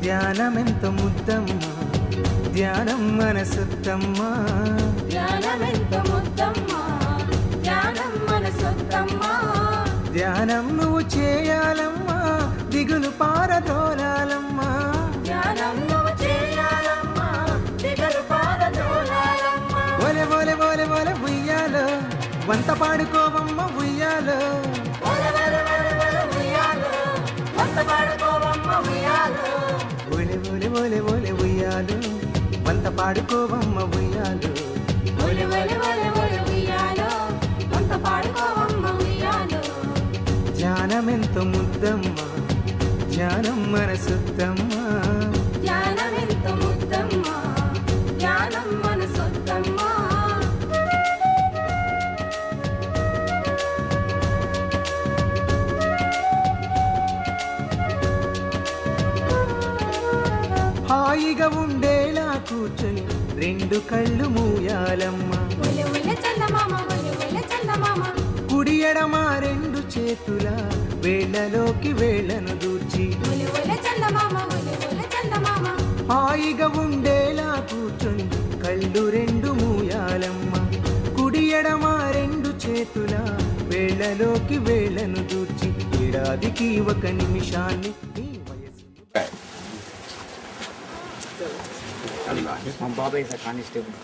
ధ్యానమెంత ముద్దమ్మా, ధ్యానం మనసొత్తమ్మా, ధ్యానమెంత ముద్దమ్మా, ధ్యానం మనసొత్తమ్మా. ధ్యానం నువ్వు చేయాలమ్మా, దిగులు పారదోలాలమ్మా, ధ్యానం నువ్వు చేయాలమ్మా, దిగులు పారదోలాలమ్మా. ఒలె ఒలె ఒలె ఒలె ఉయ్యాలో, వంత పాడుకోవమ్మ ఉయ్యాలో, ఒలె ఒలె ఒలె ఒలె ఉయ్యాలో, వంత పాడుకోవమ్మ ఉయ్యాలో. ఒలె ఒలె ఒలె ఒలె ఉయ్యాలో, వంత పాడుకోవమ్మ ఉయ్యాలో, ఒలె ఒలె ఒలె ఒలె ఉయ్యాలో, వంత పాడుకోవమ్మ ఉయ్యాలో. ధ్యానమెంత ముద్దమ్మా, ధ్యానం మనసొత్తమ్మా, ధ్యానమెంత ముద్దమ్మా, ధ్యానం మనసొత్తమ్మా. హాయిగా ఉండేలా కూర్చొని రెండు కళ్ళు మూయాలమ్మా, ఒలె ఒలె చందమామ, ఒలె ఒలె చందమామ. కుడి ఎడమ రెండు చేతుల వేళ్ళలోకి వేళ్ళను దూర్చి ఒలె ఒలె చందమామ, ఒలె ఒలె చందమామ. హాయిగా ఉండేలా కూర్చొని కళ్ళు రెండు మూయాలమ్మ, కుడి ఎడమ రెండు చేతుల వేళ్ళలోకి వేళ్ళను దూర్చి ఏడాదికి ఒక నిమిషాన్ని నీ వయసు. My Baba is a constable.